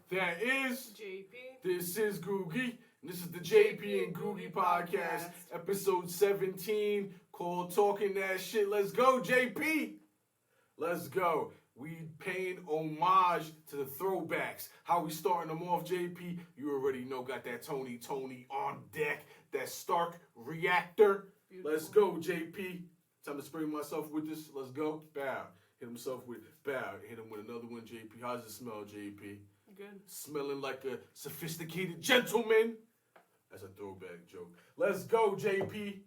That is JP. This is Googie. And this is the JPandGoogiePodcast, episode 17, called Talking That Shit. Let's go, JP. Let's go. We paying homage to the throwbacks. How we starting them off, JP? You already know. Got that Tony on deck. That Stark reactor. Beautiful. Let's go, JP. Time to spray myself with this. Let's go. Bow. Hit himself with bow. Hit him with another one, JP. How's it smell, JP? Good. Smelling like a sophisticated gentleman. That's a throwback joke. Let's go, JP.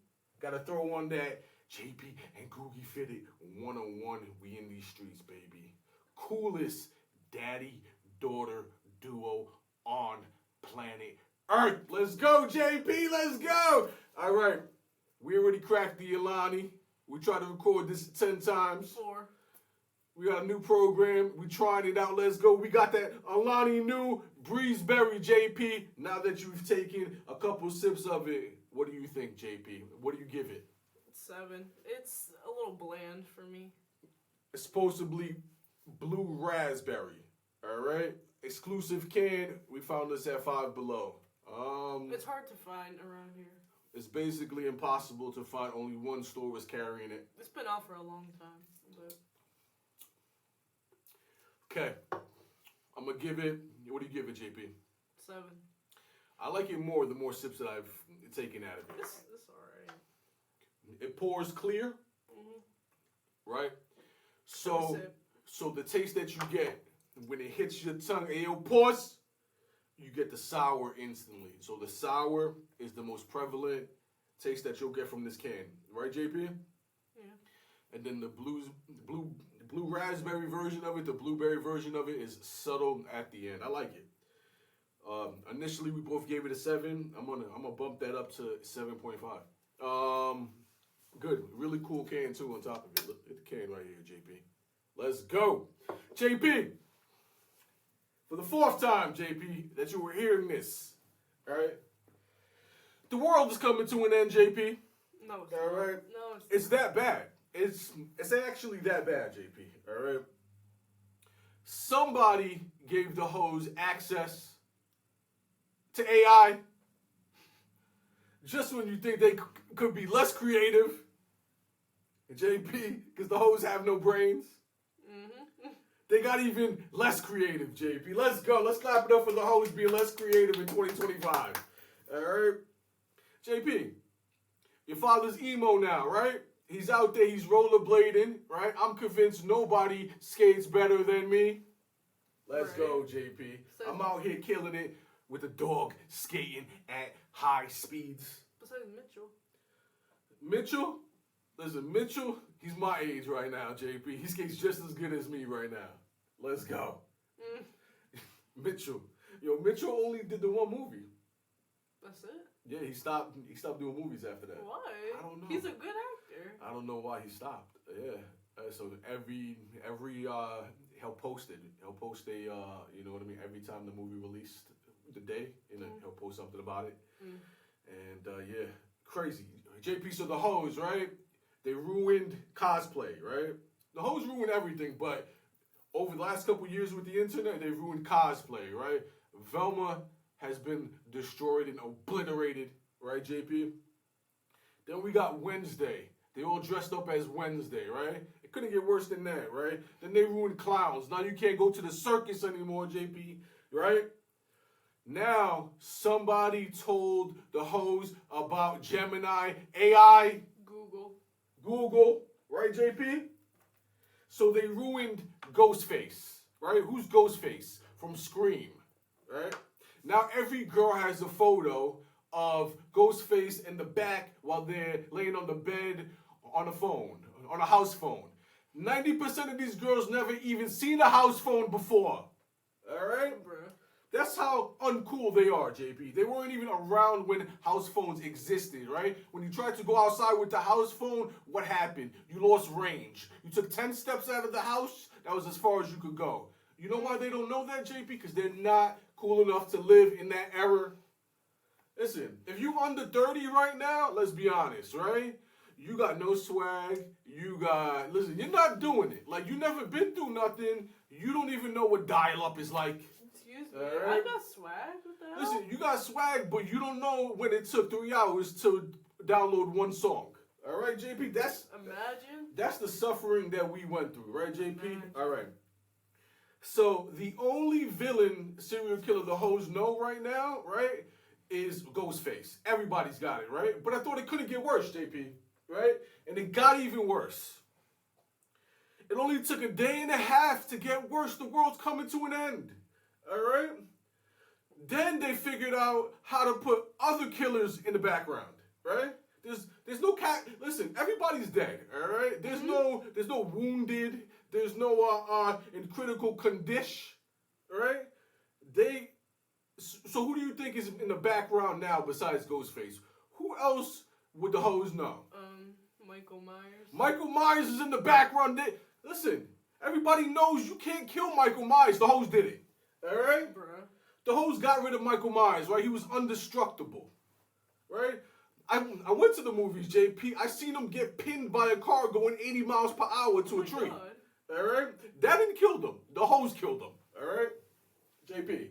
Gotta throw on that. JP and Googie fitted 101. We in these streets, baby. Coolest daddy-daughter duo on planet Earth. Let's go, JP. Let's go. All right. We already cracked the Alani. We tried to record this 10 times. 4. We got a new program. We trying it out. Let's go. We got that Alani new Breezeberry, JP. Now that you've taken a couple sips of it, what do you think, JP? What do you give it? 7. It's a little bland for me. It's supposed to be blue raspberry. All right. Exclusive can. We found this at Five Below. It's hard to find around here. It's basically impossible to find. Only one store was carrying it. It's been out for a long time. But Okay. I'm going to give it, what do you give it, JP? 7. I like it more the more sips that I've taken out of it. It's alright. It pours clear, right? Have a sip. So the taste that you get when it hits your tongue, it pours, you get the sour instantly. So the sour is the most prevalent taste that you'll get from this can, right, JP? Yeah. And then the blue raspberry version of it, the blueberry version of it is subtle at the end. I like it. Initially, we both gave it a 7. I'm gonna bump that up to 7.5. Good, really cool can too on top of it. Look at the can right here, JP. Let's go, JP. For the 4th time, JP, that you were hearing this, all right? The world is coming to an end, JP. No, it's all not. right? No, It's that bad. It's actually that bad, JP. All right. Somebody gave the hoes access to AI just when you think they could be less creative, JP, because the hoes have no brains. They got even less creative, JP. Let's go. Let's clap it up for the hoes being less creative in 2025. All right. JP, your father's emo now, right? He's out there, he's rollerblading, right? I'm convinced nobody skates better than me. Let's go, JP. I'm out here killing it with a dog skating at high speeds. Besides Mitchell. Mitchell? Listen, Mitchell, he's my age right now, JP. He skates just as good as me right now. Let's go. Mitchell. Mitchell only did the one movie. That's it? Yeah, he stopped doing movies after that. Why? I don't know. He's a good actor. I don't know why he stopped. Yeah. So every he'll post it. He'll post a you know what I mean, every time the movie released the day, he'll post something about it. And yeah, crazy. JP, so the hoes, right? They ruined cosplay, right? The hoes ruined everything, but over the last couple years with the internet, they ruined cosplay, right? Velma has been destroyed and obliterated, right, JP? Then we got Wednesday. They all dressed up as Wednesday, right? It couldn't get worse than that, right? Then they ruined clowns. Now you can't go to the circus anymore, JP, right? Now somebody told the hoes about Gemini AI. Google, right, JP? So they ruined Ghostface, right? Who's Ghostface? From Scream, right? Now every girl has a photo of Ghostface in the back while they're laying on the bed on a phone, on a house phone. 90% of these girls never even seen a house phone before. All right? Bruh. That's how uncool they are, JP. They weren't even around when house phones existed, right? When you tried to go outside with the house phone, what happened? You lost range. You took 10 steps out of the house, that was as far as you could go. You know why they don't know that, JP? Because they're not cool enough to live in that era. Listen, if you under 30 right now, let's be honest, right? You got no swag. Listen, you're not doing it. Like, you never been through nothing. You don't even know what dial-up is like. You Excuse me. All I right? got swag. What the hell? Listen, you got swag, but you don't know when it took 3 hours to download one song. All right, JP? Imagine. That's the suffering that we went through, right, JP? Imagine. All right. So the only villain serial killer the hoes know right now, right, is Ghostface. Everybody's got it, right? But I thought it couldn't get worse, JP, right? And it got even worse. It only took a day and a half to get worse. The world's coming to an end, all right? Then they figured out how to put other killers in the background, right? There's no cat. Listen, everybody's dead, all right? There's no wounded. There's no in critical condition, all right? So who do you think is in the background now besides Ghostface? Who else would the hoes know? Michael Myers. Michael Myers is in the background. Listen, everybody knows you can't kill Michael Myers. The hoes did it, all right? Bruh. The hoes got rid of Michael Myers, right? He was indestructible, right? I went to the movies, JP. I seen him get pinned by a car going 80 miles per hour to a tree. God. All right? That didn't kill them. The hoes killed them. All right? JP.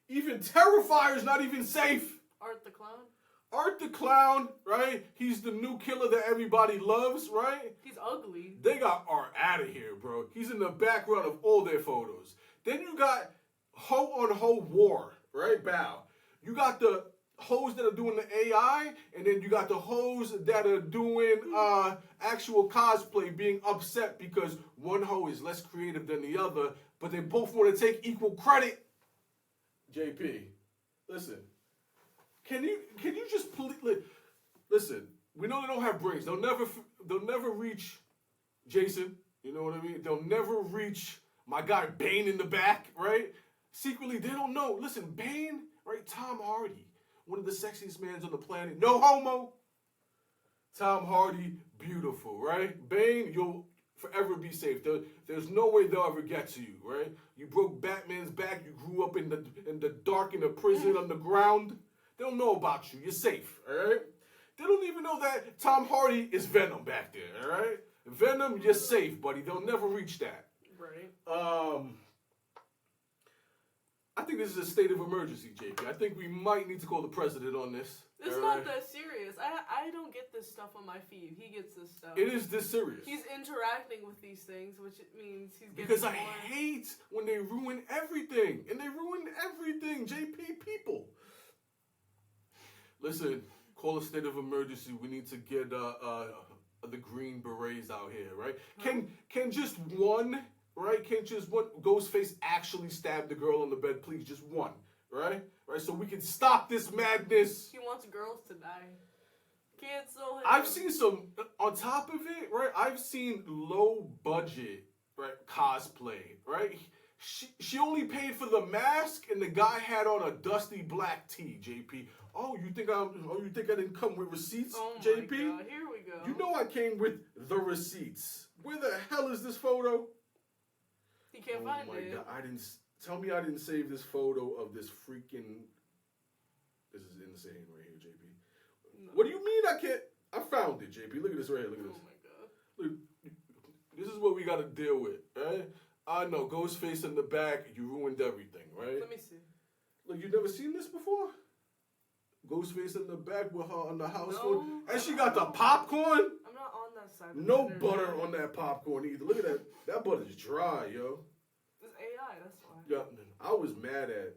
Even Terrifier's not even safe. Art the Clown. Art the Clown, right? He's the new killer that everybody loves, right? He's ugly. They got Art out of here, bro. He's in the background of all their photos. Then you got hoe on hoe war, right? Bow. You got the hoes that are doing the AI, and then you got the hoes that are doing actual cosplay being upset because one hoe is less creative than the other, but they both want to take equal credit. JP, listen. Can you just please listen? We know they don't have brains. They'll never reach Jason. You know what I mean? They'll never reach my guy Bane in the back, right? Secretly, they don't know. Listen, Bane, right? Tom Hardy. One of the sexiest men on the planet. No homo. Tom Hardy, beautiful, right? Bane, you'll forever be safe. There's no way they'll ever get to you, right? You broke Batman's back. You grew up in the dark in the prison underground. They don't know about you. You're safe, all right? They don't even know that Tom Hardy is Venom back there, all right? Venom, you're safe, buddy. They'll never reach that. Right. I think this is a state of emergency, JP. I think we might need to call the president on this. It's not that serious. I don't get this stuff on my feed. He gets this stuff. It is this serious. He's interacting with these things, which means he's getting Because I more. hate when they ruin everything. And they ruin everything, JP people. Listen, call a state of emergency. We need to get the Green Berets out here, right? Can just one... Right? Can't just one Ghostface actually stab the girl on the bed, please? Just one. Right? Right? So we can stop this madness. He wants girls to die. Cancel him. I've seen some, on top of it, right? I've seen low budget, right, cosplay, right? She only paid for the mask and the guy had on a dusty black tee, JP. You think I didn't come with receipts, JP? My God. Here we go. You know I came with the receipts. Where the hell is this photo? He can't find it. Oh my God! Tell me I didn't save this photo of this freaking. This is insane right here, JP. No. What do you mean I can't? I found it, JP. Look at this right here. Look at this. Oh my God. Look, this is what we got to deal with, right? I know, Ghostface in the back. You ruined everything, right? Let me see. Look, you never seen this before? Ghostface in the back with her on the house No, phone, and she got the popcorn. I'm not on that side. No butter on that popcorn either. Look at that. That butter's dry, yo. It's AI, that's why. Yeah, I was mad at.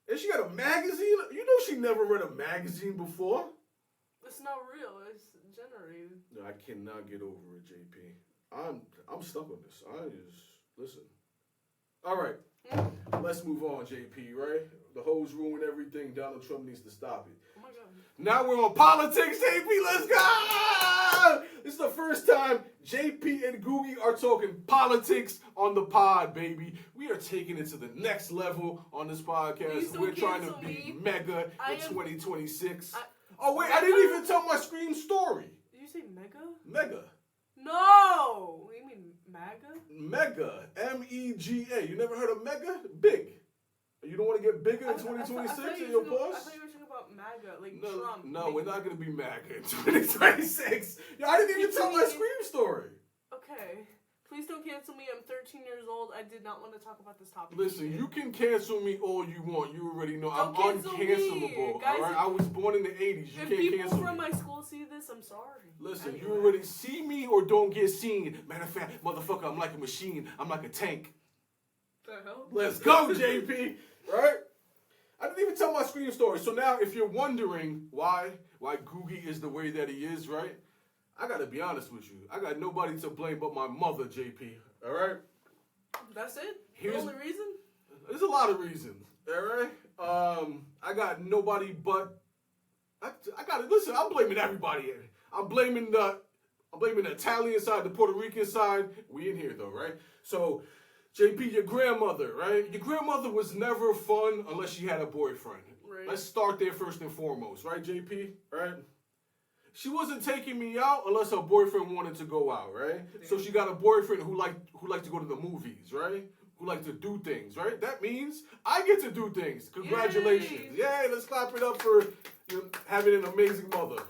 And she got a magazine. You know she never read a magazine before. It's not real. It's generated. No, I cannot get over it, JP. I'm stuck on this. Listen. All right, let's move on, JP. Right? The hoes ruin everything. Donald Trump needs to stop it. Oh my God. Now we're on politics, JP. Let's go! This is the first time JP and Googie are talking politics on the pod, baby. We are taking it to the next level on this podcast. We're trying to be mega in 2026. Oh, wait, I didn't even tell my Scream story. Did you say mega? Mega. No! You mean MAGA? Mega. M-E-G-A. You never heard of mega? Big. You don't want to get bigger in 2026 in your boss? I thought you were talking about MAGA, like Trump. No, we're not going to be MAGA in 2026. Yo, I didn't even tell my Scream story. Okay. Please don't cancel me. I'm 13 years old. I did not want to talk about this topic. Listen, you can cancel me all you want. You already know Don't I'm cancel uncancelable. me. Guys, all right, I was born in the 80s. You can't cancel me. If people from my school see this, I'm sorry. Listen, you already see me or don't get seen. Matter of fact, motherfucker, I'm like a machine. I'm like a tank. The hell? Let's go, JP. Right? I didn't even tell my Scream story. So now, if you're wondering why Googie is the way that he is, right? I gotta be honest with you. I got nobody to blame but my mother, JP. All right? That's it? The only reason? There's a lot of reasons. All right? I got nobody but... I got to listen, I'm blaming everybody. I'm blaming the Italian side, the Puerto Rican side. We in here, though, right? So, JP, your grandmother, right? Your grandmother was never fun unless she had a boyfriend. Right. Let's start there first and foremost, right, JP? Right? She wasn't taking me out unless her boyfriend wanted to go out, right? Yeah. So she got a boyfriend who liked to go to the movies, right? Who like to do things, right? That means I get to do things. Congratulations. Yay, let's clap it up for having an amazing mother.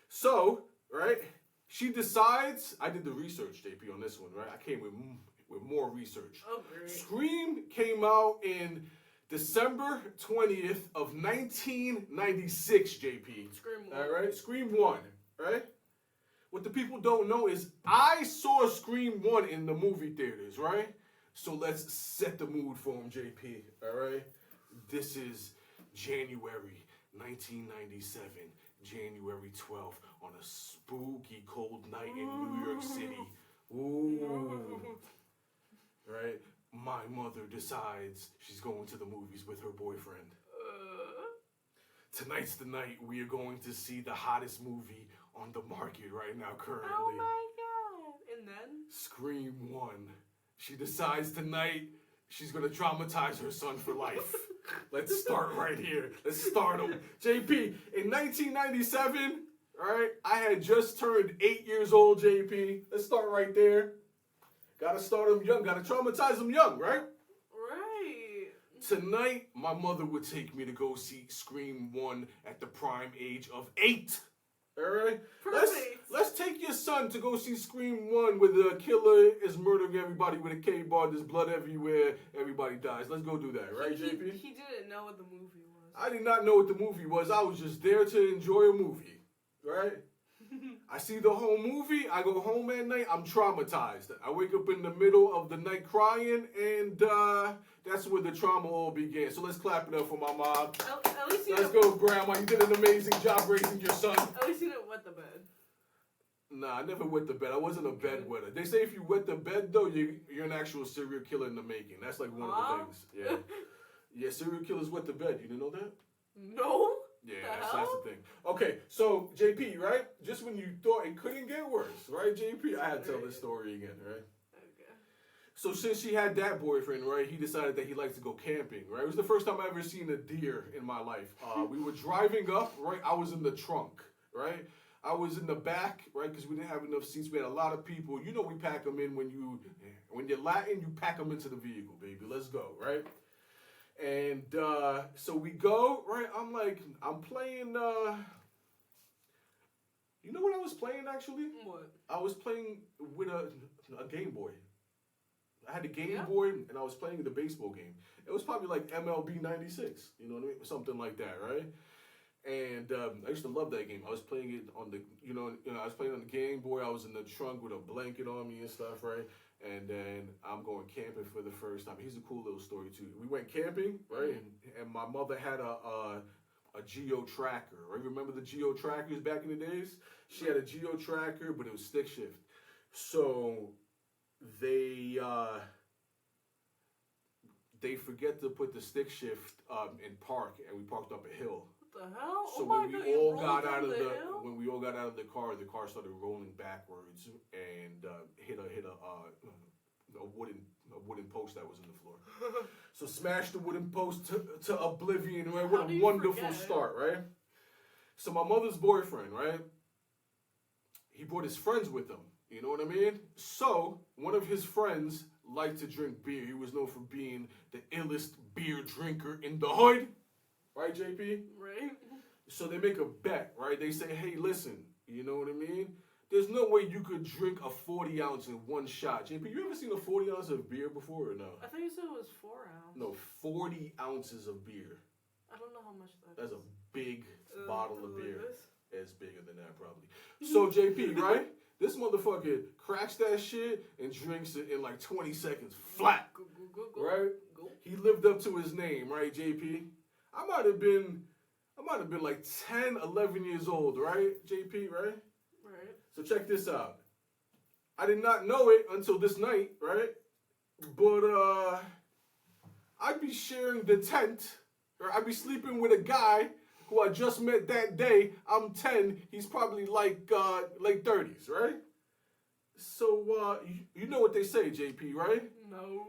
So, right, she decides, I did the research, JP, on this one, right? I came with more research. Oh, great. Scream came out in December 20th of 1996, JP. Scream 1. All right, Scream 1, right? What the people don't know is I saw Scream 1 in the movie theaters, right? So let's set the mood for him, JP, all right? This is January 1997, January 12th, on a spooky cold night in New York City. Ooh. Right? My mother decides she's going to the movies with her boyfriend. Tonight's the night we are going to see the hottest movie on the market right now currently. Oh my god. And then? Scream 1. She decides tonight she's going to traumatize her son for life. Let's start right here. Let's start him. JP, in 1997, all right, I had just turned 8 years old, JP. Let's start right there. Gotta start him young. Gotta traumatize him young, right? Right. Tonight, my mother would take me to go see Scream 1 at the prime age of 8. All right? Perfect. Let's take your son to go see Scream 1 where the killer is murdering everybody with a K-bar. There's blood everywhere. Everybody dies. Let's go do that, right, JP? He didn't know what the movie was. I did not know what the movie was. I was just there to enjoy a movie, right? I see the whole movie. I go home at night. I'm traumatized. I wake up in the middle of the night crying, and that's where the trauma all began. So let's clap it up for my mom. At least you let's go, Grandma. You did an amazing job raising your son. At least you didn't wet the bed. Nah, I never wet the bed. I wasn't a bedwetter. They say if you wet the bed, though, you're an actual serial killer in the making. That's like one of the things. Yeah. Yeah, serial killers wet the bed. You didn't know that? No. Yeah, that's the thing. Okay, so JP, right? Just when you thought it couldn't get worse, right, JP? I had to tell this story again, right? Okay. So since she had that boyfriend, right, he decided that he liked to go camping, right? It was the first time I ever seen a deer in my life. We were driving up, right? I was in the trunk, right? I was in the back, right? Because we didn't have enough seats. We had a lot of people. You know, we pack them in when you're Latin, you pack them into the vehicle, baby. Let's go, right? And so we go, right? I'm playing, you know what I was playing actually? What? I was playing with a Game Boy. I had a Game Boy and I was playing the baseball game. It was probably like MLB 96, you know what I mean? Something like that, right? And I used to love that game. I was playing it on the, I was playing on the Game Boy. I was in the trunk with a blanket on me and stuff, right? And then I'm going camping for the first time. Here's a cool little story too. We went camping, right? And my mother had a Geo tracker, right? Remember the Geo trackers back in the days? She had a Geo tracker, but it was stick shift. So they forget to put the stick shift in park, and we parked up a hill. What the hell? So when we all got out of the car started rolling backwards and hit a wooden post that was in the floor. So smashed the wooden post to oblivion, right? What a wonderful start, right? So my mother's boyfriend, right? He brought his friends with him. You know what I mean? So one of his friends liked to drink beer. He was known for being the illest beer drinker in the hood. Right, JP? Right. So they make a bet, right? They say, hey, listen, you know what I mean? There's no way you could drink a 40 ounce in one shot. JP, you ever seen a 40 ounce of beer before or no? I thought you said it was 4 ounces. No, 40 ounces of beer. I don't know how much that That's is. a big bottle of like beer. this? It's bigger than that, probably. So, JP, right? This motherfucker cracks that shit and drinks it in like 20 seconds flat. Go. Right? Go. He lived up to his name, right, JP? I might have been like 10, 11 years old, right, JP, right? Right. So check this out. I did not know it until this night, right? But I'd be sharing the tent, or I'd be sleeping with a guy who I just met that day. I'm 10. He's probably like late 30s, right? So you know what they say, JP, right? No.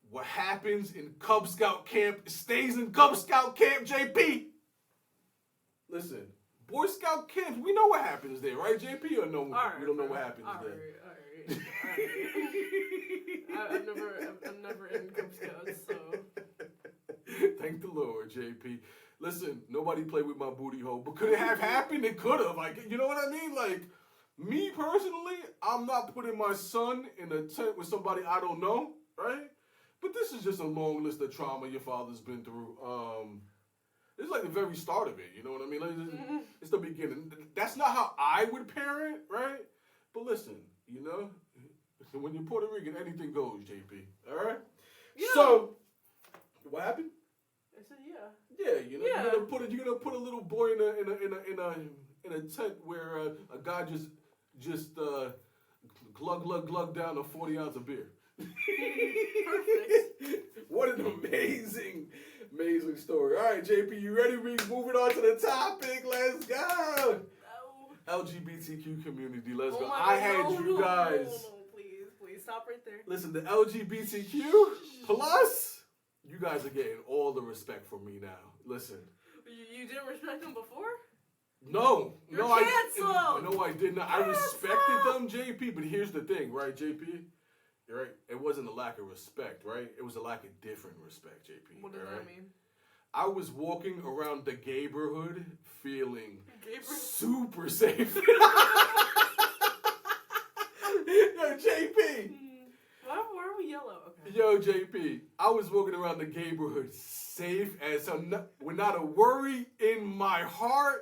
What happens in Cub Scout camp stays in Cub Scout camp, JP. Listen, Boy Scout camps, we know what happens there, right, JP? Or no, we don't know what happens there. All right. I'm never in Cub Scouts, so. Thank the Lord, JP. Listen, nobody played with my booty hole, but could it have happened? It could have. Like, you know what I mean? Like, me personally, I'm not putting my son in a tent with somebody I don't know, right? But this is just a long list of trauma your father's been through. It's like the very start of it, you know what I mean? Like, it's the beginning. That's not how I would parent, right? But listen, you know, when you're Puerto Rican, anything goes, JP. All right? Yeah. So, what happened? I said yeah. Yeah, you know, Yeah. you're gonna put a little boy in a tent where a guy just glug down a 40 ounce of beer. Perfect. What an amazing story. All right, JP, you ready? We moving on to the topic. Let's go. No. LGBTQ community. Let's Oh go. my I God, had you guys. No, please, stop right there. Listen, the LGBTQ plus, you guys are getting all the respect from me now. Listen. You didn't respect them before? No, You're I did not. I respected them, JP, but here's the thing, right, JP? You're right. It wasn't a lack of respect, right? It was a lack of different respect, JP. What does that mean? I was walking around the GAYBORHOOD feeling super safe. Yo, JP. Why are we yellow? Okay. Yo, JP. I was walking around the GAYBORHOOD safe as not a worry in my heart.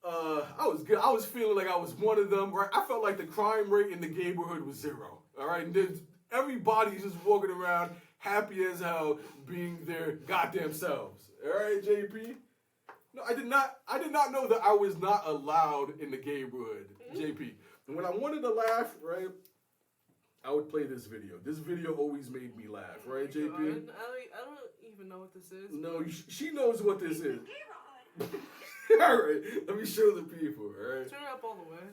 I was good. I was feeling like I was one of them. Right? I felt like the crime rate in the GAYBORHOOD was 0. All right, and everybody's just walking around happy as hell, being their goddamn selves. All right, JP. No, I did not know that I was not allowed in the GAYBORHOOD, JP. And when I wanted to laugh, right, I would play this video. This video always made me laugh, right, JP? God. I don't even know what this is. No, she knows what this is. All right, let me show the people. All right. Turn it up all the way.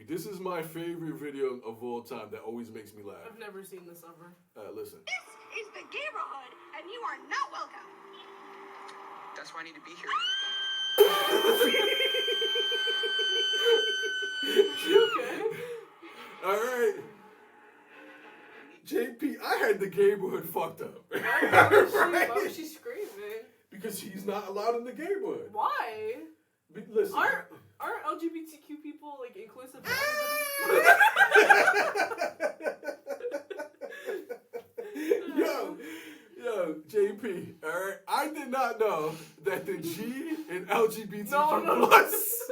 This is my favorite video of all time that always makes me laugh. I've never seen this ever. This Listen. is the GAYBORHOOD, and you are not welcome. That's why I need to be here. Okay. All right. JP, I had the GAYBORHOOD fucked up. Why was she screaming? Because he's not allowed in the GAYBORHOOD. Why? Listen. Aren't LGBTQ people like inclusive? Yo, JP, all right. I did not know that the G in LGBTQ plus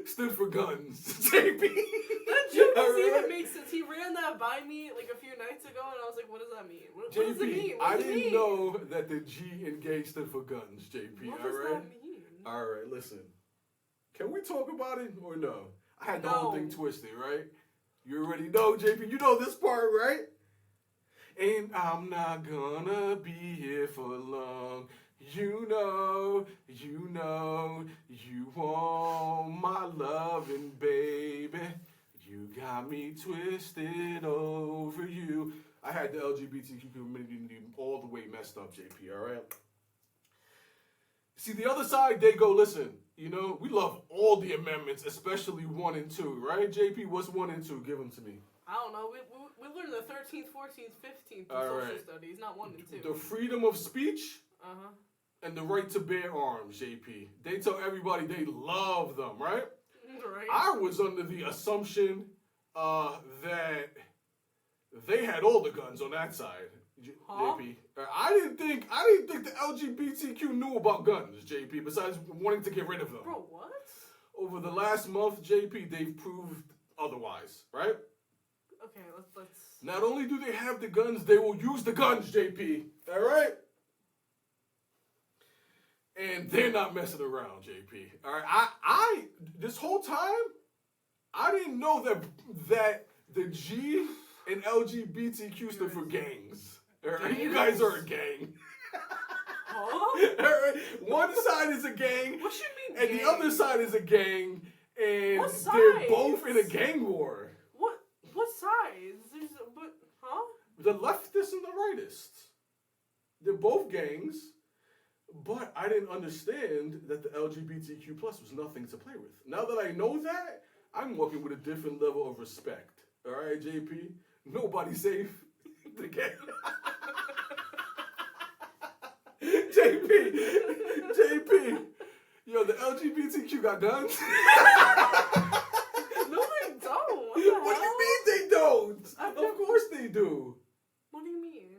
stood for guns. JP. That joke doesn't even make sense. He ran that by me like a few nights ago, and I was like, "What does that mean? What does it mean? I didn't know that the G in gay stood for guns, JP. What all does right? that mean? All right, listen. Can we talk about it or no? I had the whole thing twisted, right? You already know, JP. You know this part, right? And I'm not gonna be here for long. You know, you want my loving, baby. You got me twisted over you. I had the LGBTQ community all the way messed up, JP, all right? See, the other side, they go, listen, you know, we love all the amendments, especially 1 and 2, right? JP, what's 1 and 2? Give them to me. I don't know. We learned the 13th, 14th, 15th in social studies, not 1 and 2. The freedom of speech Uh-huh. and the right to bear arms, JP. They tell everybody they love them, right? Right. I was under the assumption that they had all the guns on that side. JP. I didn't think the LGBTQ knew about guns, JP, besides wanting to get rid of them. Bro, what? Over the last month, JP, they've proved otherwise, right? Okay, let's... Not only do they have the guns, they will use the guns, JP. All right? And they're not messing around, JP. All right? I this whole time, I didn't know that the G in LGBTQ stood for gangs. All right? You guys are a gang. Huh? All right? One side is a gang, What should mean and gang? the other side is a gang, and What they're sides? both in a gang war. What sides? Huh? The leftists and the rightists. They're both gangs, but I didn't understand that the LGBTQ plus was nothing to play with. Now that I know that, I'm walking with a different level of respect. All right, JP? Nobody's safe. The gang. JP. Yo, the LGBTQ got guns? No, they don't. What the hell? What do you mean they don't? Of course they do. What do you mean?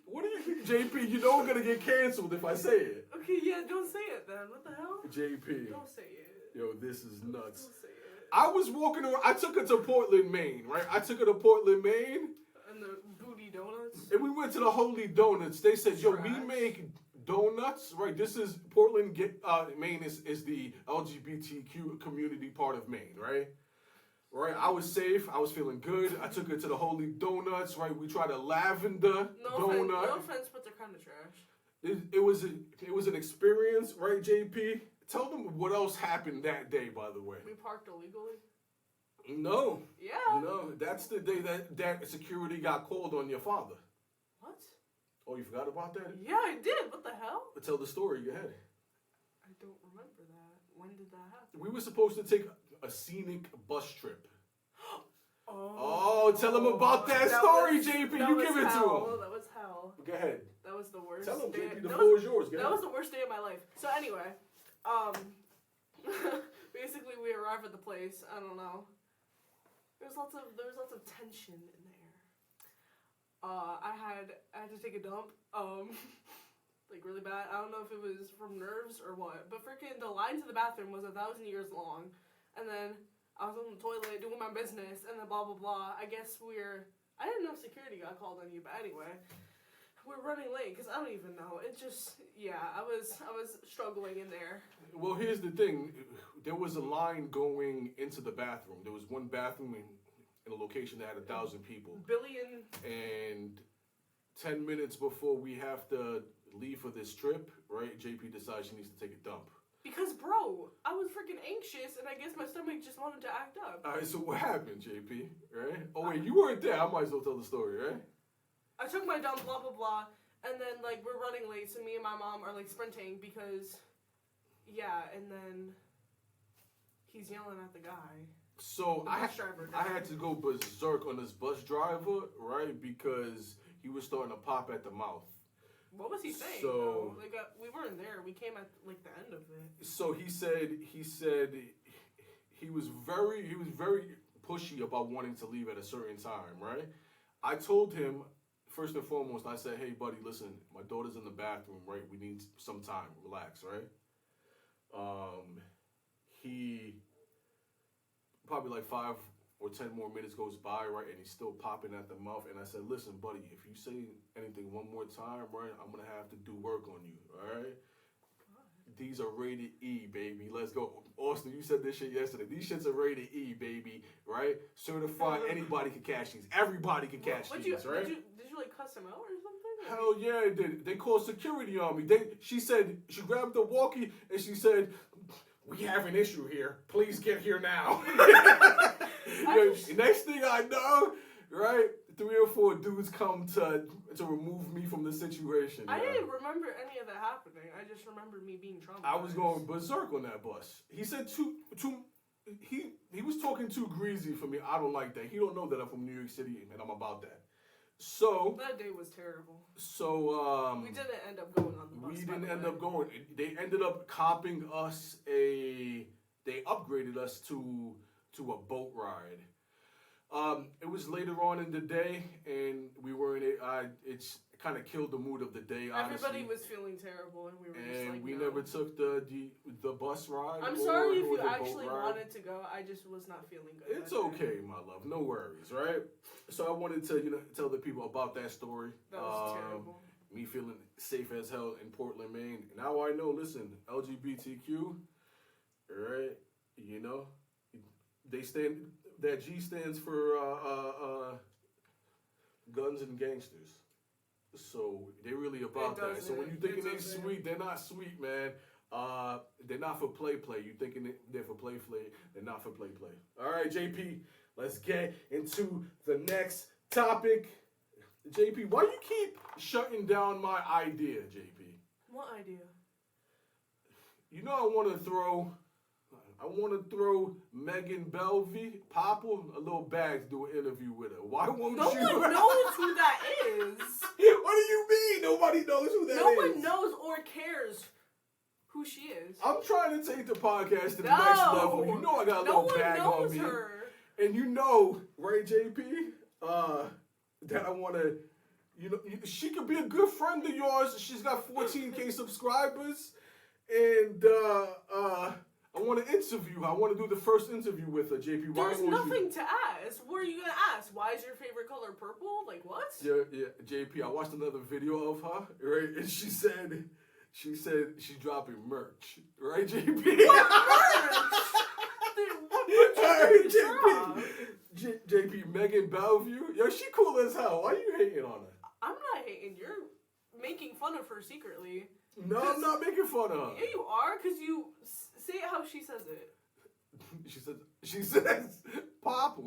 What do you mean, JP? You know we're gonna get canceled if I say it. Okay, yeah, don't say it then. What the hell? JP. Don't say it. Yo, this is nuts. Don't say it. I was walking around. I took her to Portland, Maine, right? I took her to Portland, Maine. And the booty donuts. And we went to the Holy Donuts. They said, yo, we Trash. make donuts, right? This is Portland, Maine is the LGBTQ community part of Maine, right? Right, I was safe. I was feeling good. I took her to the Holy Donuts, right? We tried a lavender donut. No offense, but they're kind of trash. It was an experience, right, JP? Tell them what else happened that day, by the way. We parked illegally. No. Yeah. No, that's the day that security got called on your father. What? Oh, you forgot about that? Yeah, I did. What the hell? Tell the story. Go ahead. I don't remember that. When did that happen? We were supposed to take a scenic bus trip. Oh, tell them about that story, JP. You give it to hell. him. That was hell. Go ahead. That was the worst. Tell them, day. JP. The floor is yours. Go That ahead. was the worst day of my life. So anyway, basically we arrived at the place. I don't know. There was lots of tension in the air. I had to take a dump. Like really bad. I don't know if it was from nerves or what, but freaking the line to the bathroom was 1,000 years long, and then I was on the toilet doing my business, and then blah blah blah. I guess I didn't know security got called on you, but anyway, we're running late because I don't even know. It just I was struggling in there. Well, here's the thing. There was a line going into the bathroom. There was one bathroom in a location that had 1,000 people. And 10 minutes before we have to leave for this trip, right, JP decides she needs to take a dump. Because, bro, I was freaking anxious, and I guess my stomach just wanted to act up. All right, so what happened, JP, right? Oh, wait, you weren't there. I might as well tell the story, right? I took my dump, blah, blah, blah, and then, like, we're running late, so me and my mom are, like, sprinting because, and then he's yelling at the guy. So I had to go berserk on this bus driver, right, because he was starting to pop at the mouth. What was he saying? So, like, we weren't there. We came at like the end of it. So he said he was very pushy about wanting to leave at a certain time, right? I told him first and foremost. I said, "Hey, buddy, listen, my daughter's in the bathroom, right? We need some time, relax, right?" He probably like 5 or 10 more minutes goes by, right, and he's still popping at the mouth. And I said, "Listen, buddy, if you say anything one more time, right, I'm gonna have to do work on you, all right? These are rated E, baby. Let's go." Austin, you said this shit yesterday. These shits are rated E, baby, right? Certified. Anybody can cash these. Everybody can cash these, right? Did you like cuss him out or something? Hell yeah, I did. They called security on me. She said, she grabbed the walkie and she said, "We have an issue here. Please get here now." Next thing I know, right, 3 or 4 dudes come to remove me from the situation. I didn't remember any of that happening. I just remember me being traumatized. I was going berserk on that bus. He said he was talking too greasy for me. I don't like that. He don't know that I'm from New York City and I'm about that. So that day was terrible. So we didn't end up going on the bus. We didn't end up going. They ended up copping us a they upgraded us to a boat ride. It was later on in the day, and we were in it. It's kind of killed the mood of the day. Honestly. Everybody was feeling terrible, and we were just like, we no. never took the bus ride. I'm sorry if or you the actually boat ride. wanted to go. I just was not feeling good. It's okay, my love. No worries, right? So I wanted to, tell the people about that story. That was terrible. Me feeling safe as hell in Portland, Maine. Now I know. Listen, LGBTQ, right? They stand. That G stands for guns and gangsters. So they're really about that. So when you thinking they sweet, they're not sweet, man. They're not for play. You thinking they're for play. They're not for play. All right, JP, let's get into the next topic. JP, why you keep shutting down my idea, JP? What idea? I want to throw Megan Bellve, Papa, a little bag to do an interview with her. Why won't No you? one knows who that is. What do you mean? Nobody knows who that is. No one knows or cares who she is. I'm trying to take the podcast to the next level. I got a little bag on me. No one knows her. And right, JP? That I want to, she could be a good friend of yours. She's got 14K subscribers. And I want to interview her. I want to do the first interview with her, JP. There's nothing to ask. What are you going to ask? Why is your favorite color purple? Like, what? Yeah, JP, I watched another video of her, right? And she said she's dropping merch. Right, JP? What merch? What merch JP, JP, Megan Bellevue. Yo, she cool as hell. Why are you hating on her? I'm not hating. You're making fun of her secretly. No, I'm not making fun of her. Yeah, you are, because you say it how she says it. She says, Papa.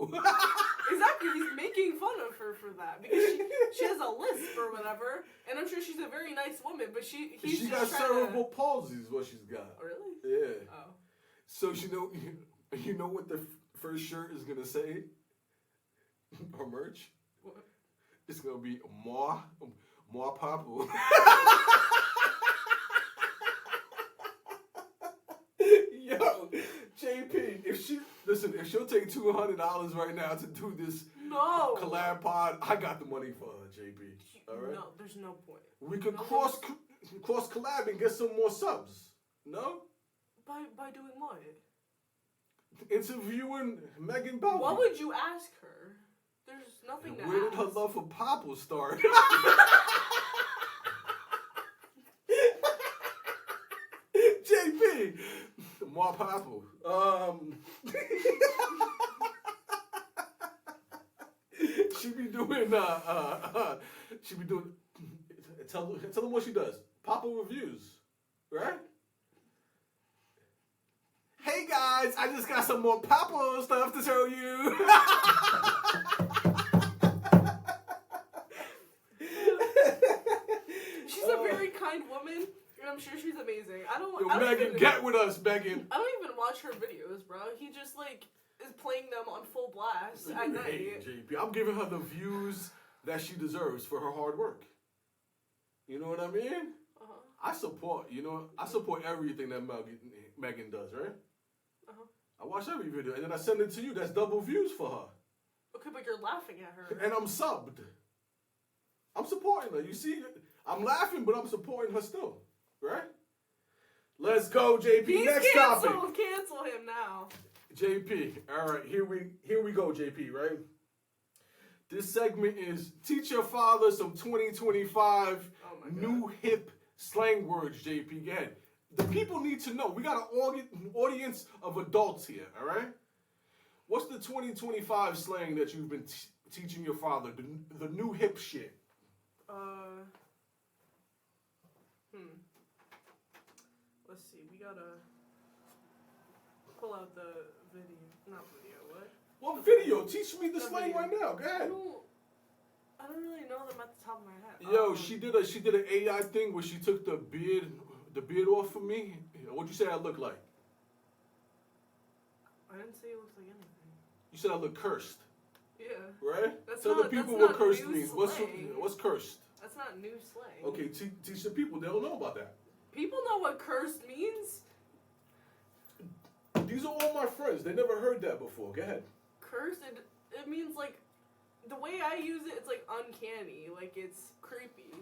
Exactly, he's making fun of her for that because she has a lisp or whatever, and I'm sure she's a very nice woman, but she got cerebral palsy is what she's got. Really? Yeah. Oh. So you know what the first shirt is gonna say? Her merch. What? It's gonna be more Papa. Yo, JP, if she'll take $200 right now to do this collab pod, I got the money for her, JP. All right? No, there's no point. We could cross collab and get some more subs. No? By doing what? Interviewing Megan Bellevue. What would you ask her? There's nothing to ask. Where did her love for Papa start? JP, more Papa. She be doing. Tell them what she does. Papa reviews, right? Hey guys, I just got some more Papa stuff to show you. She's a very kind woman, and I'm sure she's amazing. Megan, get with us, Megan. I don't even watch her videos, bro. He just is playing them on full blast at night. Hey, JP, I'm giving her the views that she deserves for her hard work. You know what I mean? Uh-huh. I support everything that Megan does, right? Uh-huh. I watch every video, and then I send it to you. That's double views for her. Okay, but you're laughing at her. And I'm subbed. I'm supporting her. You see, I'm laughing, but I'm supporting her still, right? Let's go, JP. He's Next canceled. topic. Cancel him now. JP. All right, here we go, JP. Right. This segment is teach your father some 2025 new hip slang words. JP, go ahead. The people need to know. We got an audience of adults here. All right. What's the 2025 slang that you've been teaching your father? The new hip shit. Let's see. We gotta pull out the video. Not video. What? What video? Teach me the slang right now. Go ahead. I don't really know them at the top of my head. Yo, she did an AI thing where she took the beard off of me. What'd you say I look like? I didn't say it looks like anything. You said I look cursed. Yeah. Right? That's Tell not, the people that's what not cursed new means. slang. What's cursed? That's not new slang. Okay, teach the people. They don't know about that. People know what cursed means. These are all my friends. They never heard that before. Go ahead. Cursed, it means like, the way I use it, it's like uncanny. Like it's creepy.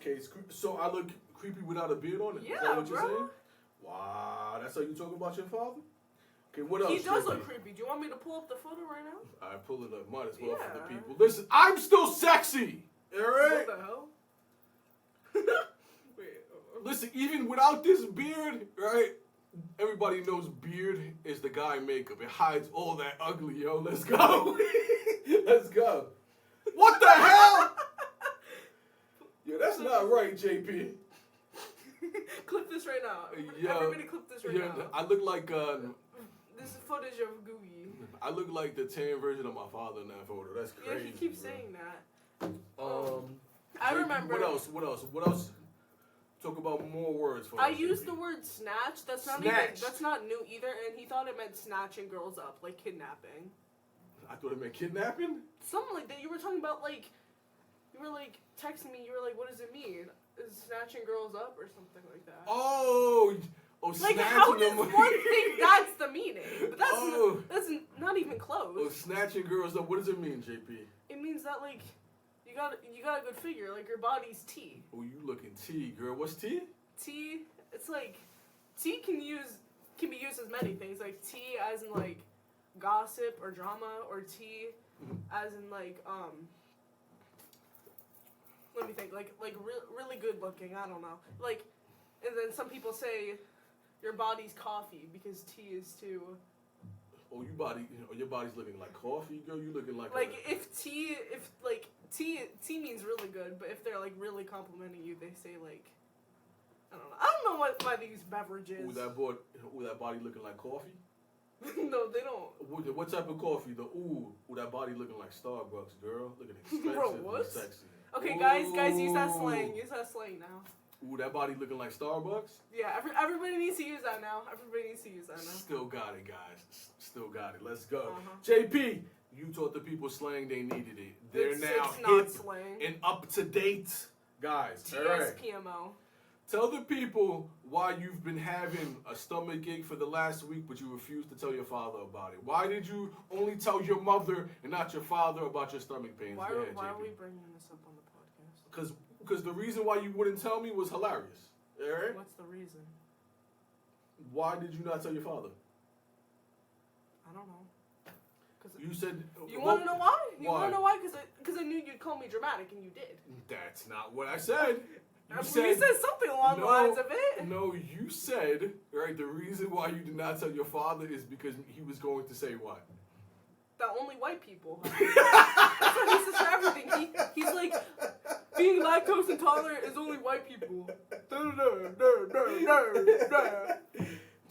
Okay, so I look creepy without a beard on it? Yeah, Is that what you're bro. saying? Wow, that's how you talk about your father? Okay, what else? He does JP? look creepy. Do you want me to pull up the photo right now? I pull it up. Might as well for the Yeah. people. Listen, I'm still sexy. All right. What the hell? Wait. Listen, even without this beard, right? Everybody knows beard is the guy makeup. It hides all that ugly, yo. Let's go. Let's go. What the hell? Yeah, that's not right, JP. Clip this right now. Yeah, Everybody clip this right now. I look like This is footage of Googie. I look like the tan version of my father in that photo. That's Yeah, crazy. he keeps bro. saying that. I JP, remember. What else? Talk about more words for I us, used JP. the word snatch. That's not Snatch. even. That's not new either. And he thought it meant snatching girls up, like kidnapping. I thought it meant kidnapping. Something like that. You were talking about like. You were like texting me. You were like, "What does it mean? Is snatching girls up or something like that?" Oh, like snatching how does them. one think that's the meaning? But that's Oh. that's not even close. Oh, snatching girls up. What does it mean, JP? It means that like you got a good figure. Like your body's T. Oh, you looking T, girl. What's T? T. It's like T can be used as many things. Like T as in like gossip or drama, or T as in like let me think, like really good looking. I don't know. Like, and then some people say your body's coffee because T is too. Oh, your body's looking like coffee, girl. You looking like If T means really good, but if they're like really complimenting you, they say like I don't know why they use beverages. that body looking like coffee. No, they don't. What type of coffee? That body looking like Starbucks, girl. Looking expensive Bro, and what? sexy. Okay, Ooh. guys, use that slang. Use that slang now. Ooh, that body looking like Starbucks. Yeah, everybody needs to use that now. Everybody needs to use that now. Still got it, guys. Still got it. Let's go. Uh-huh. JP, you taught the people slang. They needed it. They're It's now not hip slang. and up to date, guys. All right. TSPMO. Tell the people why you've been having a stomach ache for the last week, but you refused to tell your father about it. Why did you only tell your mother and not your father about your stomach pains? Why Go ahead, are JP. we bringing this up on the podcast? Because the reason why you wouldn't tell me was hilarious. All right? What's the reason? Why did you not tell your father? I don't know. You said... You want to know why? You why? want to know why? Because I knew you'd call me dramatic, and you did. That's not what I said. You said something along the lines of it. No, you said, right, the reason why you did not tell your father is because he was going to say what? That only white people. That's what he says for everything. He's like, being lactose intolerant is only white people.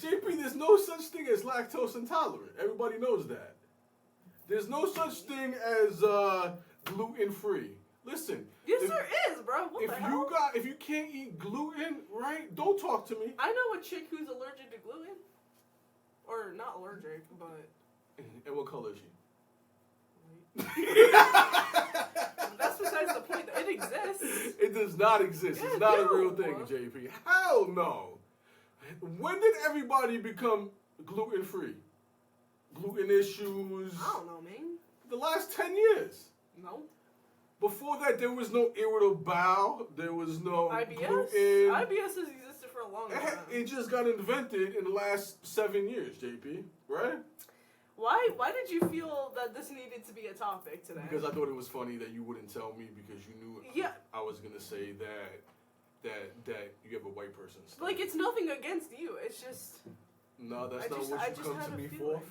JP, there's no such thing as lactose intolerant. Everybody knows that. There's no such thing as gluten-free. Listen. Yes, there is, bro. What the hell? If you can't eat gluten, right? Don't talk to me. I know a chick who's allergic to gluten. Or not allergic, but... And what color is she? That's besides the point. It exists. It does not exist. Yeah, It's not a no. real thing, JP. Hell no. When did everybody become gluten-free? Gluten issues? I don't know, man. The last 10 years. No. Before that, there was no irritable bowel. There was no IBS? gluten. IBS has existed for a long time. It just got invented in the last 7 years, JP. Right? Why did you feel that this needed to be a topic today? Because I thought it was funny that you wouldn't tell me because you knew I was going to say that you have a white person. Like, it's nothing against you. It's just... No, that's not what you come to me for.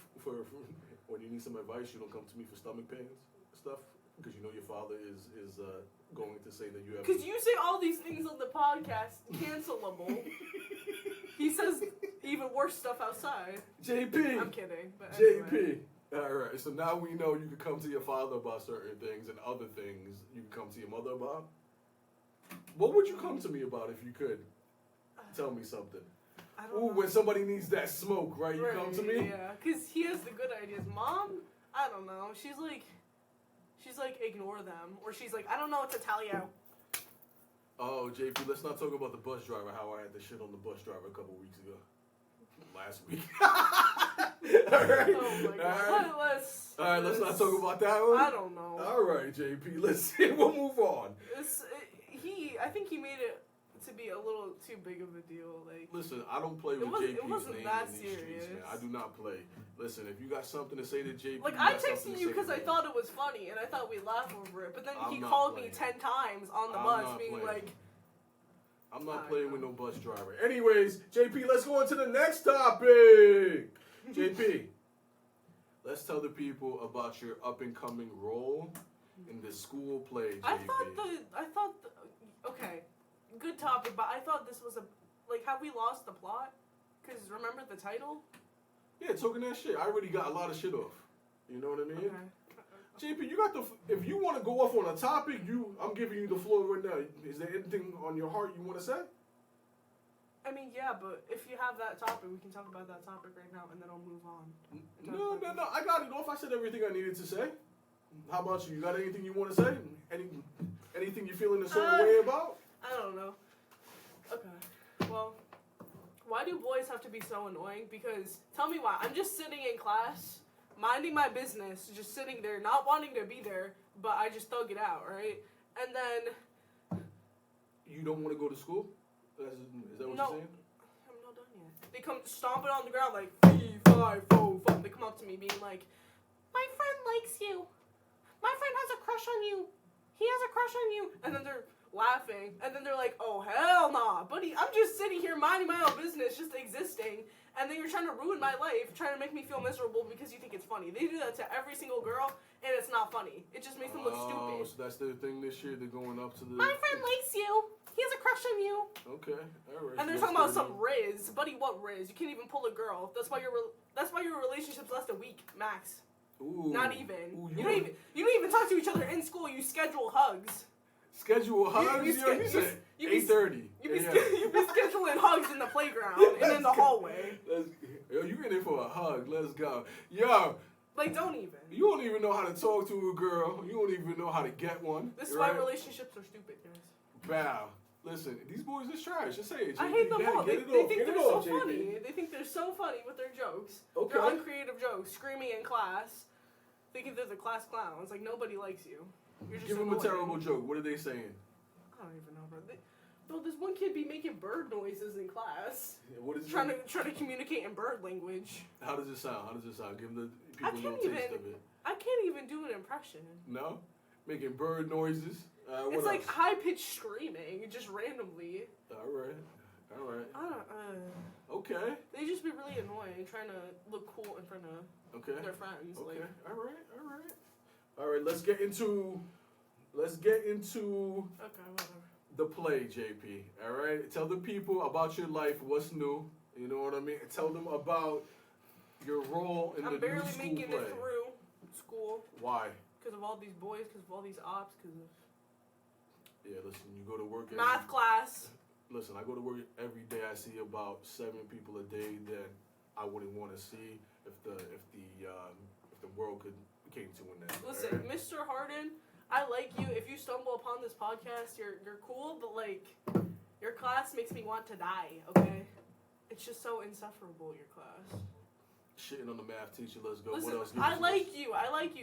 When you need some advice, you don't come to me for stomach pains stuff because you know your father is going to say that you have. Because you say all these things on the podcast, cancelable. He says even worse stuff outside. JP. I'm kidding. But anyway. JP. All right. So now we know you can come to your father about certain things and other things you can come to your mother about. What would you come to me about if you could? Tell me something. I don't know. When somebody needs that smoke, right? You come to me? Yeah, because he has the good ideas. Mom, I don't know. She's like, ignore them. Or she's like, I don't know what to tell you. Oh, JP, let's not talk about the bus driver, how I had to shit on the bus driver a couple weeks ago. last week. All right. Oh my god. All right, let's not talk about that one. I don't know. All right, JP. Let's see. We'll move on. I think he made it to be a little too big of a deal. Like, listen, I don't play with it JP's wasn't name that in these serious. streets, man. I do not play. Listen, if you got something to say to JP, like I texted you because I thought it was funny and I thought we'd laugh over it, but then he called me 10 times on the bus, being like, I'm not playing with no bus driver. Anyways, JP, let's go on to the next topic. JP, let's tell the people about your up and coming role in the school play. JP. Okay, good topic, but I thought this was have we lost the plot? Because remember the title? Yeah, talking that shit. I already got a lot of shit off. You know what I mean? Okay. JP, you got if you want to go off on a topic, I'm giving you the floor right now. Is there anything on your heart you want to say? I mean, yeah, but if you have that topic, we can talk about that topic right now, and then I'll move on. No. I got it off. I said everything I needed to say. How about you? You got anything you want to say? Anything you feeling a certain way about? I don't know. Okay. Well, why do boys have to be so annoying? Because, tell me why. I'm just sitting in class, minding my business, just sitting there, not wanting to be there, but I just thug it out, right? And then... You don't want to go to school? Is that what you're saying? I'm not done yet. They come stomping on the ground like, 3, 5, 4, 5. They come up to me being like, my friend likes you. My friend has a crush on you. He has a crush on you. And then they're laughing. And then they're like, oh, hell nah. Buddy, I'm just sitting here minding my own business, just existing. And then you're trying to ruin my life, trying to make me feel miserable because you think it's funny. They do that to every single girl, and it's not funny. It just makes them look stupid. Oh, so that's their thing this year? They're going up to the... My friend likes you. He has a crush on you. Okay, all right. And they're talking about some Riz. Buddy, what Riz? You can't even pull a girl. That's why your relationship's last a week, max. Ooh. Not even. Ooh, you don't even talk to each other in school. You schedule hugs. Schedule hugs? You said 8:30. You be scheduling hugs in the playground and in the hallway. Yo, you in there for a hug. Let's go. Yo. Like, don't even. You don't even know how to talk to a girl. You don't even know how to get one. This is why relationships are stupid, guys. Bow. Listen, these boys is trash. Just say it. I hate them all. They think they're so funny. They think they're so funny with their jokes. Okay. They're uncreative jokes, screaming in class, thinking they're the class clowns. Like, nobody likes you. You're just Give them a terrible joke. What are they saying? I don't even know, bro. Bro, this one kid be making bird noises in class. Yeah, what is it? Trying to communicate in bird language. How does it sound? Give the people a little taste of it. I can't even do an impression. No? Making bird noises? It's like high-pitched screaming, just randomly. All right. Okay. They just be really annoying, trying to look cool in front of their friends. Okay. Like. All right. Let's get into Okay, whatever. the play, JP. All right. Tell the people about your life. What's new? You know what I mean? Tell them about your role in the new school play. I'm barely making it through school. Why? Because of all these boys, because of all these ops, because of... Yeah, listen, you go to work... Math class. Listen, I go to work every day. I see about 7 people a day that I wouldn't want to see if the world came to an end. Listen, right? Mr. Harden, I like you. If you stumble upon this podcast, you're cool, but like your class makes me want to die. Okay, it's just so insufferable. Your class. Shitting on the math teacher. Let's go. Listen, what else? I like you.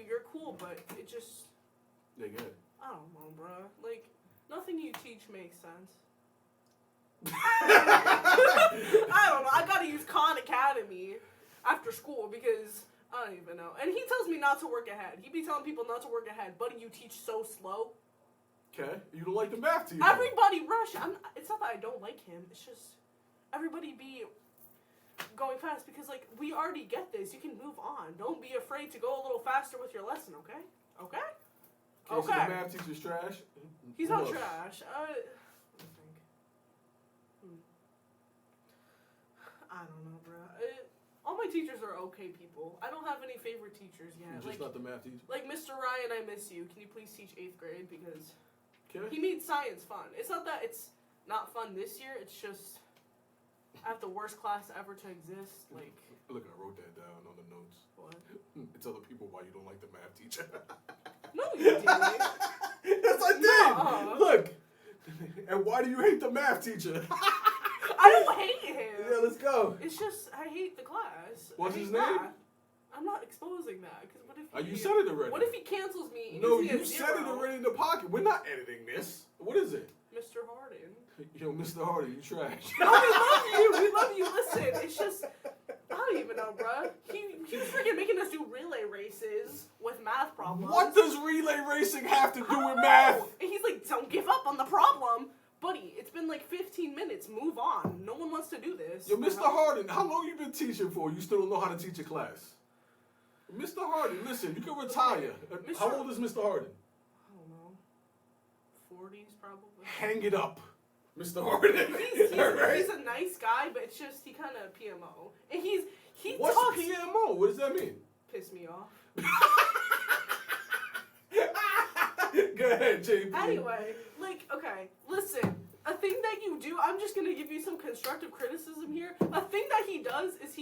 You're cool, but it just. They good. I don't know, bro. Like nothing you teach makes sense. I don't know. I gotta use Khan Academy after school because I don't even know. And he tells me not to work ahead. He be telling people not to work ahead. Buddy, you teach so slow. Okay. You don't like the math teacher. Everybody rush. It's not that I don't like him. It's just everybody be going fast because like we already get this. You can move on. Don't be afraid to go a little faster with your lesson. Okay. Okay. Okay. So the math teacher's trash. He's not trash. I don't know, bro. All my teachers are okay people. I don't have any favorite teachers yet. Just not the math teacher? Like, Mr. Ryan, I miss you. Can you please teach 8th grade? Because he made science fun. It's not that it's not fun this year. It's just I have the worst class ever to exist. Like, look, I wrote that down on the notes. What? Tell the people why you don't like the math teacher. No, you didn't. Yes, I did. No. Look. And why do you hate the math teacher? I don't hate him. Yeah, let's go. It's just, I hate the class. What's I hate his name? math. I'm not exposing that, because what if You said it already. What if he cancels me? No, Is he a you said it zero? already in the pocket. We're not editing this. What is it? Mr. Harden. Yo, Mr. Hardy, you trash. No, we love you. We love you. Listen, it's just, I don't even know, bruh. He was freaking making us do relay races with math problems. What does relay racing have to do I with don't math? know. And he's like, don't give up on the problem. Buddy, it's been like 15 minutes. Move on. No one wants to do this. Yo, Mr. Harden, how long you been teaching for? You still don't know how to teach a class. Mr. Harden, listen, you can retire. How old is Mr. Harden? I don't know. 40s probably. Hang it up, Mr. Harden. He's a nice guy, but it's just he kind of PMO. And he What's talks. PMO? What does that mean? Piss me off. Go ahead, JP. Anyway, like, okay, listen. A thing that you do, I'm just gonna give you some constructive criticism here. A thing that he does is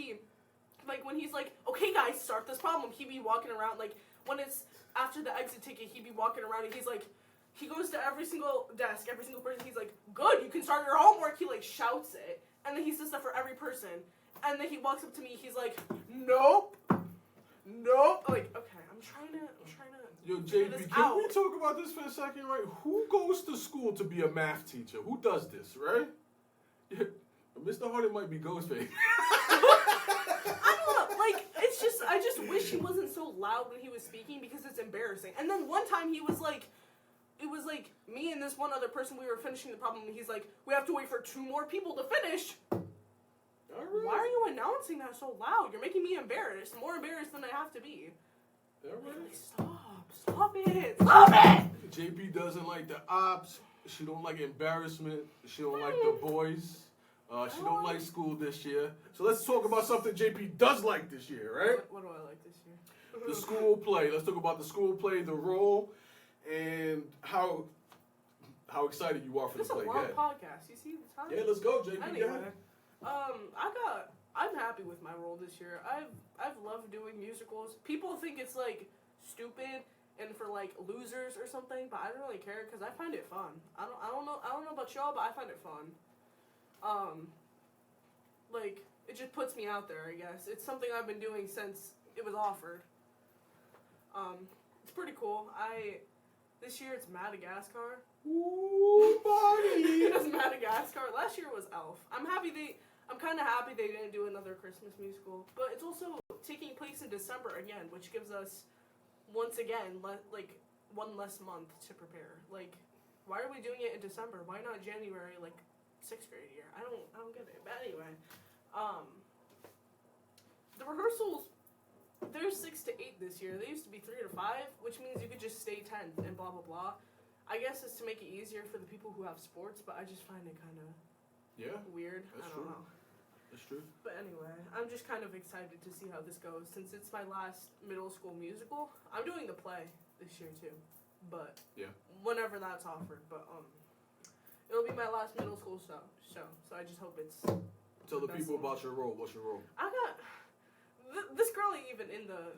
like, when he's like, okay, guys, start this problem, he'd be walking around, like, when it's after the exit ticket, he'd be walking around and he's like, he goes to every single desk, every single person, he's like, good, you can start your homework. He, like, shouts it. And then he says that for every person. And then he walks up to me, he's like, nope. Like, okay, I'm trying to Yo, figure JP, this can out. we talk about this for a second, right? Who goes to school to be a math teacher? Who does this, right? Yeah, Mr. Harden might be Ghostface. I don't know, like, it's just, I just wish he wasn't so loud when he was speaking because it's embarrassing. And then one time he was like, it was like me and this one other person, we were finishing the problem, and he's like, we have to wait for 2 more people to finish. All right. Why are you announcing that so loud? You're making me embarrassed, more embarrassed than I have to be. All right. Like, stop it. JP doesn't like the ops. She don't like embarrassment. She don't like the boys. She don't like school this year. So let's talk about something JP does like this year, right? What do I like this year? The school play. Let's talk about the school play, the role, and how excited you are for This the is a play. long Yeah. podcast. You see the time? Yeah, let's go, JP. Anyway, Yeah. I'm happy with my role this year. I've loved doing musicals. People think it's like stupid and for like losers or something, but I don't really care because I find it fun. I don't know about y'all, but I find it fun. Like, it just puts me out there, I guess. It's something I've been doing since it was offered. It's pretty cool. This year it's Madagascar. Ooh, buddy. It was Madagascar. Last year was Elf. I'm kind of happy they didn't do another Christmas musical, but it's also taking place in December again, which gives us once again like 1 less month to prepare. Like, why are we doing it in December? Why not January, like 6th grade year? I don't get it. But anyway, the rehearsals, they're 6 to 8 this year. They used to be 3 to 5, which means you could just stay 10th and blah blah blah. I guess it's to make it easier for the people who have sports, but I just find it kind of weird. That's I don't true. know. That's true. But anyway, I'm just kind of excited to see how this goes since it's my last middle school musical. I'm doing the play this year too, but whenever that's offered. But it'll be my last middle school show. So I just hope it's. Tell the people about your role. What's your role? I got this girl ain't even in the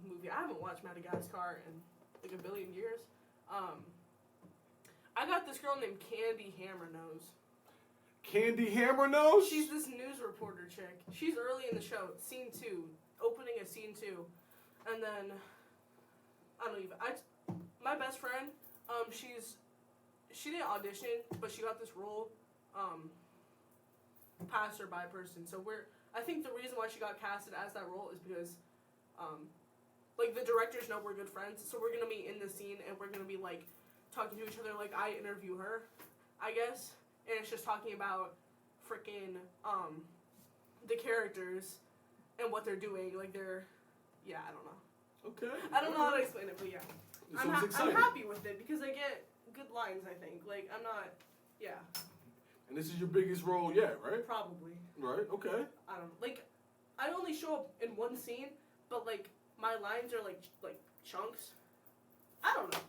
movie. I haven't watched Madagascar in like a billion years. I got this girl named Candy Hammernose. Candy Hammernose? She's this news reporter chick. She's early in the show, scene 2, opening of scene 2, and then my best friend, she didn't audition, but she got this role, passerby person. So I think the reason why she got casted as that role is because, like, the directors know we're good friends, so we're gonna be in the scene and we're gonna be like talking to each other like I interview her, I guess. And it's just talking about freaking the characters and what they're doing. Like I don't know. Okay. I don't know how to explain it, but yeah. I'm happy with it because I get good lines, I think. Like, I'm not, And this is your biggest role yet, right? probably. Right, okay. I don't know. Like, I only show up in one scene, but like, my lines are like chunks. I don't know.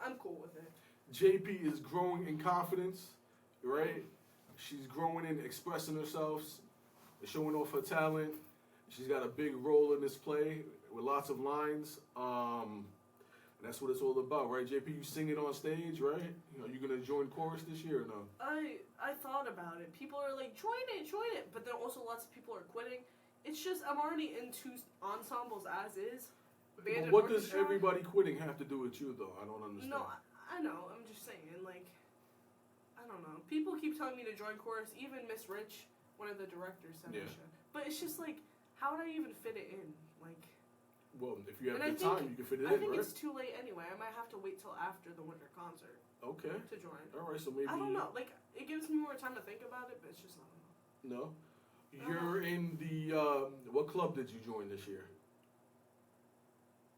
I'm cool with it. JP is growing in confidence, right? She's growing in expressing herself, showing off her talent. She's got a big role in this play with lots of lines. And that's what it's all about, right? JP, you singing on stage, right? You know, you gonna join chorus this year or no? I thought about it. People are like, join it. But then also lots of people are quitting. It's just, I'm already in 2 ensembles as is. But what does everybody quitting have to do with you, though? I don't understand. No, I know. I'm just saying, like, I don't know. People keep telling me to join chorus. Even Miss Rich, one of the directors, said I should. But it's just like, how would I even fit it in? Like, well, if you have the time, you can fit it in, I think right? it's too late anyway. I might have to wait till after the winter concert. Okay. To join. All right, so maybe... I don't know. Like, it gives me more time to think about it, but it's just, I don't know. No? You're in the... what club did you join this year?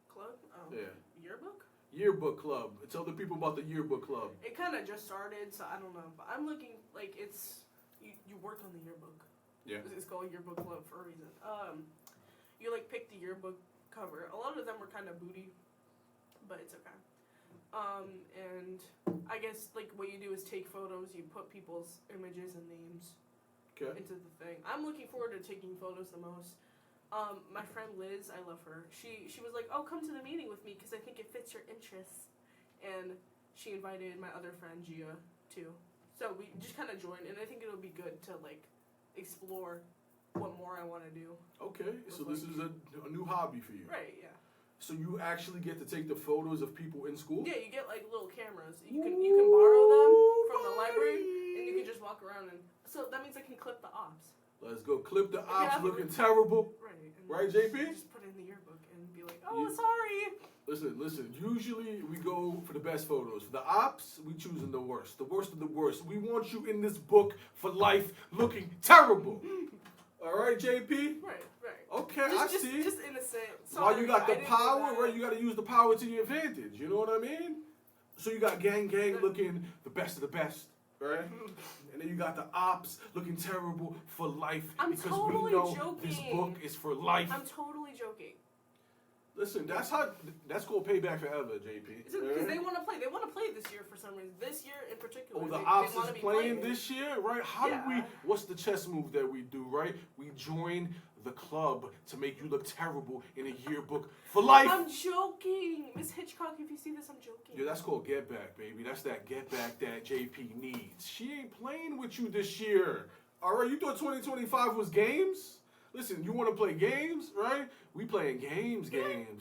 Club? Oh. Yeah. Yearbook? Yearbook club. Tell the people about the yearbook club. It kind of just started, so I don't know. But I'm looking, like, it's... You work on the yearbook. Yeah. It's called Yearbook Club for a reason. You, like, pick the yearbook cover. A lot of them were kind of booty, but it's okay. And I guess, like, what you do is take photos, you put people's images and names into the thing. I'm looking forward to taking photos the most. My friend Liz, I love her. She was like, oh, come to the meeting with me because I think it fits your interests. And she invited my other friend, Gia, too. So we just kind of joined, and I think it'll be good to, like, explore what more I want to do. Okay, so this is a new hobby for you. Right, yeah. So you actually get to take the photos of people in school? Yeah, you get like little cameras. You can borrow them from the library, and you can just walk around and. So that means I can clip the ops. Let's go clip the ops looking terrible. Right. Right, JP? Just put it in the yearbook and be like, oh, sorry. Listen. Usually we go for the best photos. For the ops, we choosing the worst. The worst of the worst. We want you in this book for life looking terrible. All right, JP? Right. Okay, I see. Just innocent. Sorry, while you got the power, right? You got to use the power to your advantage. You know what I mean? So you got gang looking the best of the best, right? And then you got the ops looking terrible for life because totally we know joking. this book is for life. I'm totally joking. Listen, that's called payback forever, JP. Because they want to play. They want to play this year for some reason. This year in particular. Oh, the ops is playing this year, right? How do we? What's the chess move that we do, right? We join the club to make you look terrible in a yearbook for life. I'm joking, Miss Hitchcock. If you see this, I'm joking. Yeah, that's called get back, baby. That's that get back that JP needs. She ain't playing with you this year. All right, you thought 2025 was games? Listen, you want to play games, right? We playing games,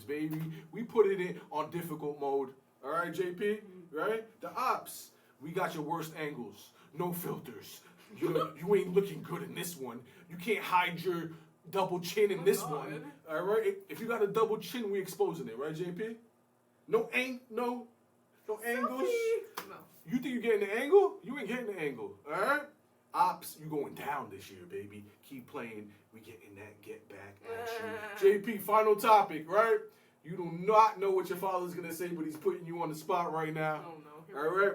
baby. We put it in on difficult mode. All right, JP, right? The ops, we got your worst angles, no filters. You ain't looking good in this one. You can't hide your double chin in this one. All right, if you got a double chin, we exposing it, right, JP? No angles. No. You think you getting the angle? You ain't getting the angle. All right. Ops, you going down this year, baby. Keep playing. We getting that get back action. JP, final topic, right? You do not know what your father's gonna say, but he's putting you on the spot right now. Oh no. All right.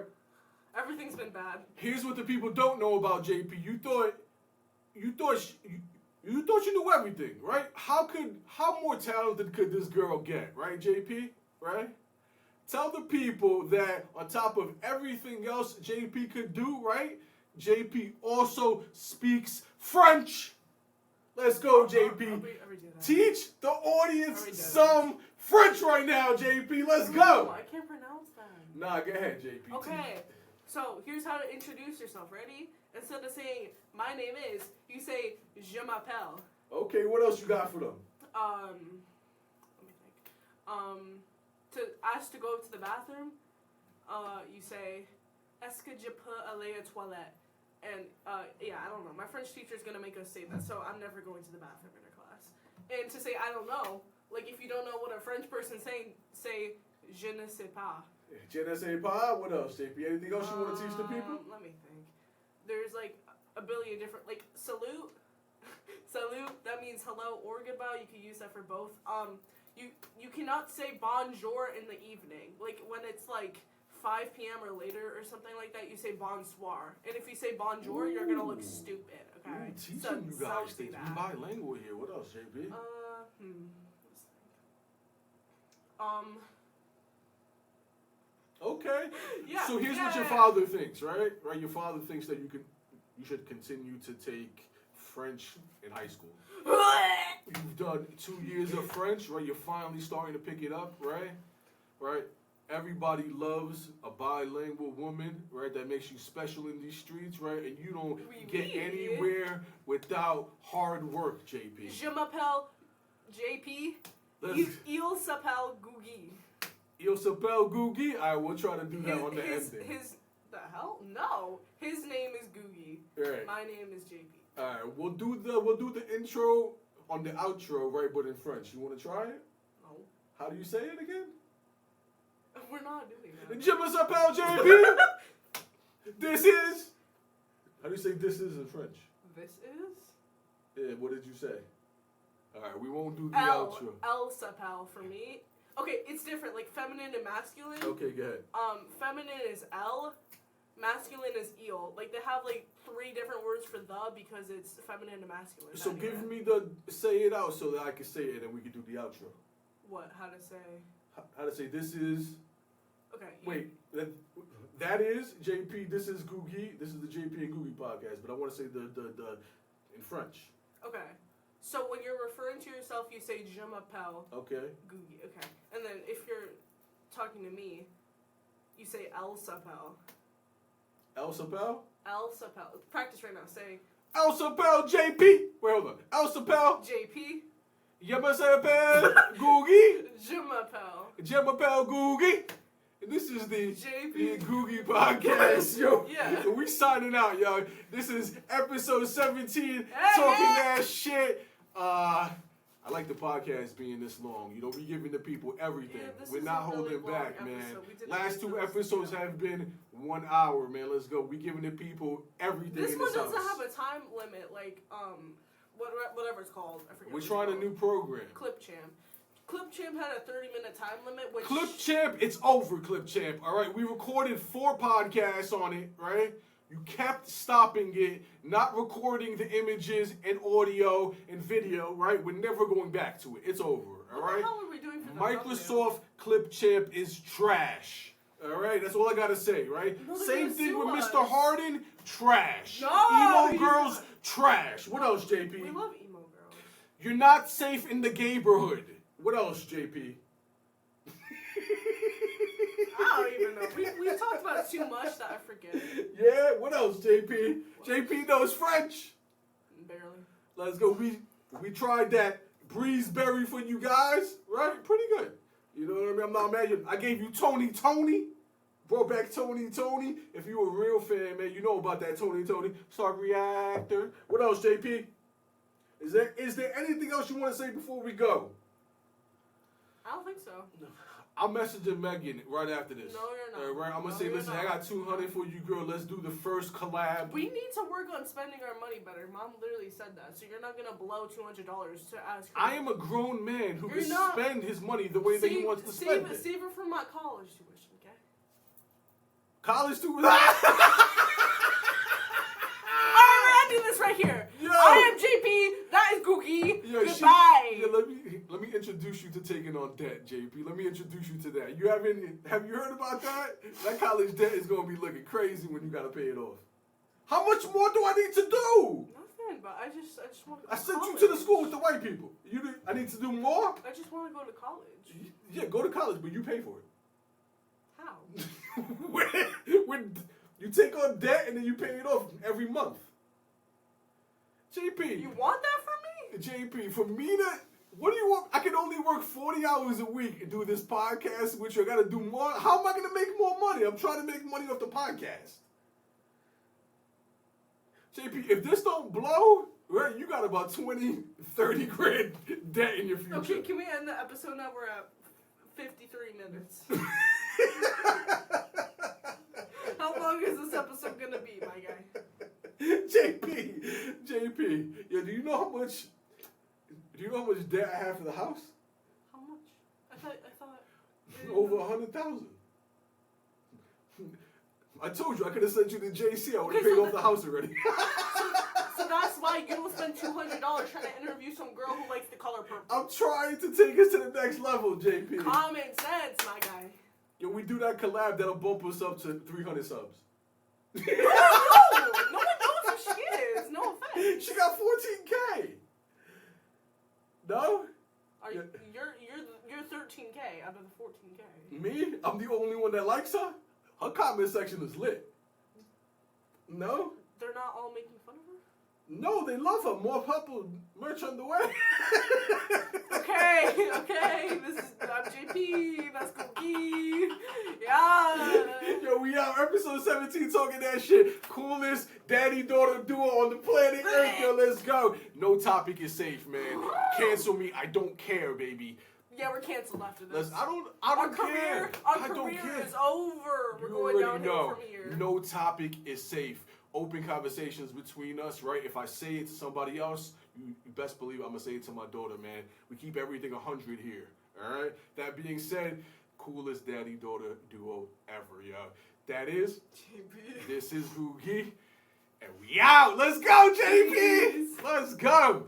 Everything's been bad. Here's what the people don't know about JP. You thought you knew everything, right? How more talented could this girl get, right, JP? Right? Tell the people that on top of everything else JP could do, right? JP also speaks French. Let's go, JP. Teach the audience some French right now, JP. Let's go. I can't pronounce that. Nah, go ahead, JP. Okay, so here's how to introduce yourself. Ready? Instead of saying, my name is, you say, je m'appelle. Okay, what else you got for them? Let me think. To ask to go to the bathroom, you say, est-ce que je peux aller aux toilettes? And, yeah, I don't know. My French teacher's gonna make us say that, so I'm never going to the bathroom in her class. And to say, I don't know, like, if you don't know what a French person's saying, say, je ne sais pas. Je ne sais pas. What else, JP? Anything else you want to teach the people? Let me think. There's, like, a billion different, like, salute. Salute, that means hello or goodbye. You can use that for both. You cannot say bonjour in the evening. Like, when it's, like, 5 p.m. or later or something like that, you say bonsoir. And if you say bonjour, you're going to look stupid, okay? Teaching you guys things. We bilingual here. What else, JP? Let's think. Okay. Yeah. So here's what your father thinks, right? Right. Your father thinks that you should continue to take French in high school. You've done 2 years of French, right? You're finally starting to pick it up, right? Right. Everybody loves a bilingual woman, right? That makes you special in these streets, right? And you don't get anywhere without hard work, JP. Je m'appelle JP. Il s'appelle Googie. Il s'appelle Googie? All right, we'll try to do that on the ending. The hell? No. His name is Googie. Right. My name is JP. All right, we'll do the intro on the outro, right? But in French. You want to try it? No. How do you say it again? We're not doing that. Je m'appelle JP. This is. How do you say this is in French? This is? Yeah, what did you say? All right, we won't do the outro. El s'appelle for me. Okay, it's different, like feminine and masculine. Okay, go ahead. Feminine is el, masculine is il. Like they have like 3 different words for the because it's feminine and masculine. So give me the say it out so that I can say it and we can do the outro. What? How to say? How to say this is? Okay. Wait, that is JP. This is Googie. This is the JPandGoogiePodcast. But I want to say the in French. Okay. So when you're referring to yourself, you say je m'appelle. Okay. Googie. Okay. And then if you're talking to me, you say el s'appelle. El s'appelle? El s'appelle. Practice right now. Say El s'appelle JP. Wait, hold on. El s'appelle JP. Je m'appelle Googie. Je m'appelle. Je m'appelle Googie. And this is the Googie Podcast, yo. Yeah. We signing out, yo. This is episode 17, talking that shit. I like the podcast being this long. You know, we giving the people everything. Yeah, we're not holding back, man. Last 2 episodes have been 1 hour, man. Let's go. We giving the people everything. This in one this doesn't house. have a time limit, like whatever it's called. I forget. We're trying a new program. Clip Champ. Clip Champ had a 30-minute time limit. Which Clip Champ, it's over, Clip Champ. All right, we recorded 4 podcasts on it, right? You kept stopping it, not recording the images and audio and video, right? We're never going back to it. It's over, all right? What the hell are we doing for the Microsoft Clip Champ is trash. All right, that's all I gotta say, right? No, Same thing with us. Mr. Harden, trash. No, Emo girls, trash. What else, JP? We love emo girls. You're not safe in the GAYBORHOOD. What else, JP? I don't even know. We talked about it too much that I forget. Yeah, what else, JP? JP knows French. Barely. Let's go. We tried that Breezeberry for you guys, right? Pretty good. You know what I mean? I'm not mad. I gave you Tony. Brought back Tony. If you a real fan, man, you know about that Tony. Star Reactor. What else, JP? Is there anything else you want to say before we go? I don't think so. I'm messaging Megan right after this. No, you're not. Right? I'm going to say, listen, I got 200 for you, girl. Let's do the first collab. We need to work on spending our money better. Mom literally said that. So you're not going to blow $200 to ask her. I am a grown man who can spend his money the way that he wants to spend it. Save it for my college tuition, okay? College tuition? Alright, we're ending this right here. Yo. I am JP. That is Googie. Yo, Goodbye. let me introduce you to taking on debt, JP. Let me introduce you to that. Have you heard about that? That college debt is gonna be looking crazy when you gotta pay it off. How much more do I need to do? Nothing, but I just want to go I sent college. you to the school with the white people. I need to do more? I just want to go to college. Yeah, go to college, but you pay for it. How? when you take on debt and then you pay it off every month. JP. You want that for me? JP, for me to... What do you want? I can only work 40 hours a week and do this podcast, which I got to do more. How am I going to make more money? I'm trying to make money off the podcast. JP, if this don't blow, right, you got about 20, 30 grand debt in your future. Okay, can we end the episode now? We're at 53 minutes. How long is this episode going to be, my guy? JP, yeah, do you know how much debt I have for the house? How much? I thought. Over 100,000. I told you I could have sent you to JC. I would have paid off the house already. So that's why you don't spend $200 trying to interview some girl who likes the color purple. I'm trying to take us to the next level, JP. Common sense, my guy. Yo, we do that collab, that'll bump us up to 300 subs. No one knows who she is. No offense. She got 14K. No? You're 13K. out of the 14K. Me? I'm the only one that likes her? Her comment section is lit. No? They're not all making fun of her? No, they love her. More purple merch on the way. Okay. I'm JP. That's Googie. Yeah. Yo, we out. Episode 17 talking that shit. Coolest daddy-daughter duo on the planet Earth. Yo, let's go. No topic is safe, man. Cancel me. I don't care, baby. Yeah, we're canceled after this. I don't care. Our I don't career care. is over. We're You going already downhill know. from here. No topic is safe. Open conversations between us, right? If I say it to somebody else, you best believe I'm going to say it to my daughter, man. We keep everything 100 here, all right? That being said, coolest daddy-daughter duo ever, yo. That is, JP. this is Googie, and we out. Let's go, JP. Let's go.